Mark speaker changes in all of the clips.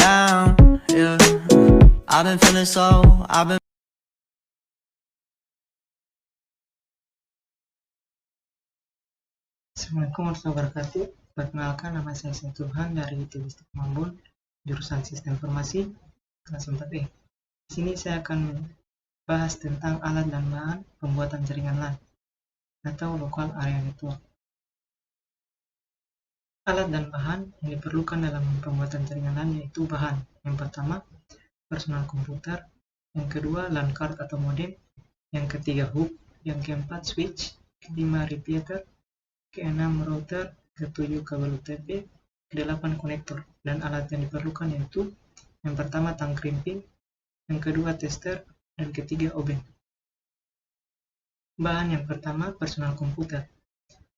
Speaker 1: down, yeah. I've been feeling so,
Speaker 2: Assalamualaikum warahmatullahi wabarakatuh. Perkenalkan, nama saya Tuhan dari Teknik Mambun, jurusan Sistem Informasi kelas 4E. Di sini saya akan bahas tentang alat dan bahan pembuatan jaringan LAN atau Local Area Network. Alat dan bahan yang diperlukan dalam pembuatan jaringan LAN yaitu bahan. Yang pertama, personal komputer. Yang kedua, LAN card atau modem. Yang ketiga, hub. Yang keempat, switch. Kelima, repeater. Keenam, router. Ketujuh, kabel UTP. Kedelapan, konektor. Dan alat yang diperlukan yaitu yang pertama, tang crimping. Yang kedua, tester. Dan ketiga, obeng. Bahan yang pertama, personal komputer.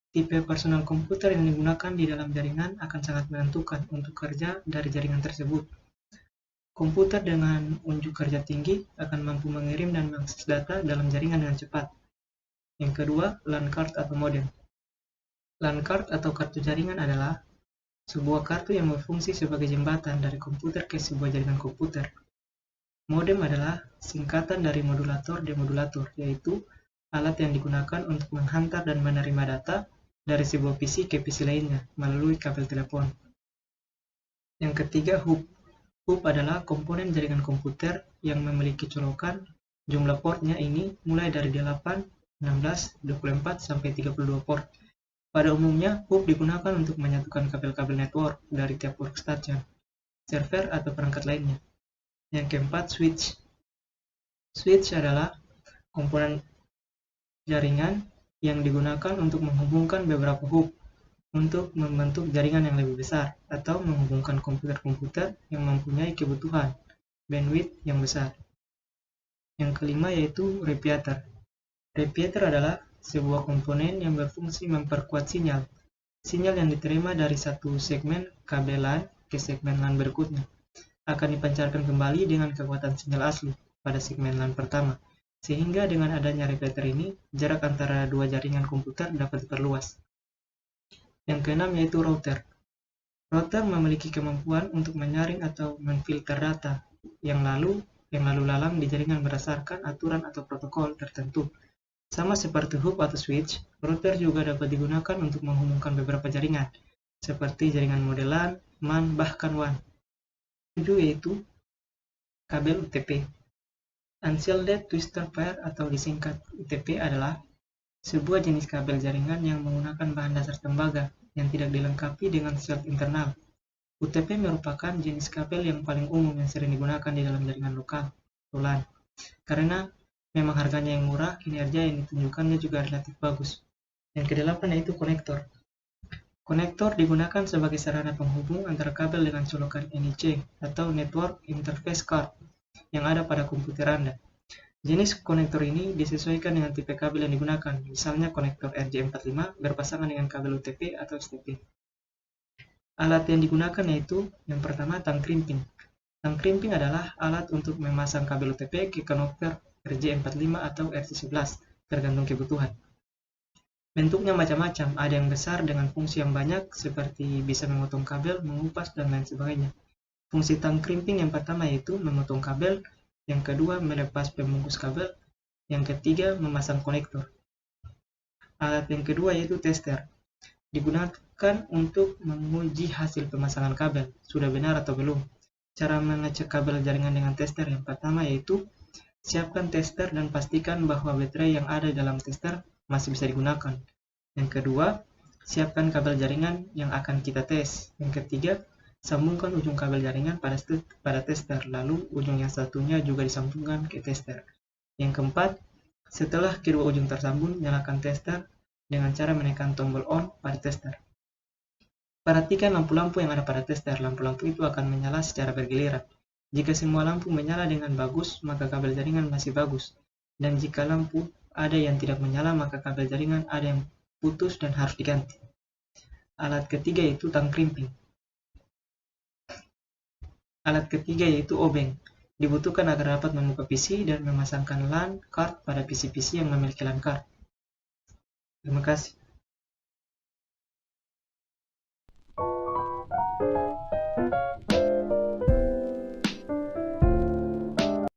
Speaker 2: Tipe personal komputer yang digunakan di dalam jaringan akan sangat menentukan untuk kerja dari jaringan tersebut. Komputer dengan unjuk kerja tinggi akan mampu mengirim dan mengakses data dalam jaringan dengan cepat. Yang kedua, LAN card atau modem. LAN card atau kartu jaringan adalah sebuah kartu yang berfungsi sebagai jembatan dari komputer ke sebuah jaringan komputer. Modem adalah singkatan dari modulator-demodulator, yaitu alat yang digunakan untuk menghantar dan menerima data dari sebuah PC ke PC lainnya melalui kabel telepon. Yang ketiga, hub. Hub adalah komponen jaringan komputer yang memiliki colokan. Jumlah portnya ini mulai dari 8, 16, 24, sampai 32 port. Pada umumnya, hub digunakan untuk menyatukan kabel-kabel network dari tiap workstation, server, atau perangkat lainnya. Yang keempat, switch. Switch adalah komponen jaringan yang digunakan untuk menghubungkan beberapa hub untuk membentuk jaringan yang lebih besar atau menghubungkan komputer-komputer yang mempunyai kebutuhan bandwidth yang besar. Yang kelima yaitu repeater. Repeater adalah sebuah komponen yang berfungsi memperkuat sinyal. Sinyal yang diterima dari satu segmen kabel LAN ke segmen LAN berikutnya akan dipancarkan kembali dengan kekuatan sinyal asli pada segmen LAN pertama. Sehingga dengan adanya repeater ini, jarak antara dua jaringan komputer dapat diperluas. Yang keenam yaitu router. Router memiliki kemampuan untuk menyaring atau memfilter data yang lalu lalang di jaringan berdasarkan aturan atau protokol tertentu. Sama seperti hub atau switch, router juga dapat digunakan untuk menghubungkan beberapa jaringan, seperti jaringan model LAN, MAN, bahkan WAN. Kedua yaitu kabel UTP. Unshielded Twisted Pair atau disingkat UTP adalah sebuah jenis kabel jaringan yang menggunakan bahan dasar tembaga yang tidak dilengkapi dengan shield internal. UTP merupakan jenis kabel yang paling umum yang sering digunakan di dalam jaringan lokal atau LAN. Karena memang harganya yang murah, kinerja yang ditunjukkannya juga relatif bagus. Yang kedelapan yaitu konektor. Konektor digunakan sebagai sarana penghubung antara kabel dengan colokan NIC atau Network Interface Card yang ada pada komputer Anda. Jenis konektor ini disesuaikan dengan tipe kabel yang digunakan, misalnya konektor RJ45 berpasangan dengan kabel UTP atau STP. Alat yang digunakan yaitu yang pertama tang crimping. Tang crimping adalah alat untuk memasang kabel UTP ke konektor RJ45 atau RJ11, tergantung kebutuhan. Bentuknya macam-macam, ada yang besar dengan fungsi yang banyak seperti bisa memotong kabel, mengupas, dan lain sebagainya. Fungsi tang crimping yang pertama yaitu memotong kabel, yang kedua melepas pembungkus kabel, yang ketiga memasang konektor. Alat yang kedua yaitu tester. Digunakan untuk menguji hasil pemasangan kabel, sudah benar atau belum. Cara mengecek kabel jaringan dengan tester yang pertama yaitu siapkan tester dan pastikan bahwa baterai yang ada dalam tester masih bisa digunakan. Yang kedua, siapkan kabel jaringan yang akan kita tes. Yang ketiga, sambungkan ujung kabel jaringan pada tester, lalu ujung yang satunya juga disambungkan ke tester. Yang keempat, setelah kedua ujung tersambung, nyalakan tester dengan cara menekan tombol on pada tester. Perhatikan lampu-lampu yang ada pada tester. Lampu-lampu itu akan menyala secara bergiliran. Jika semua lampu menyala dengan bagus, maka kabel jaringan masih bagus. Dan jika lampu ada yang tidak menyala, maka kabel jaringan ada yang putus dan harus diganti. Alat ketiga yaitu tang crimping. Alat ketiga yaitu obeng. Dibutuhkan agar dapat membuka PC dan memasangkan LAN card pada PC-PC yang memiliki LAN card. Terima kasih.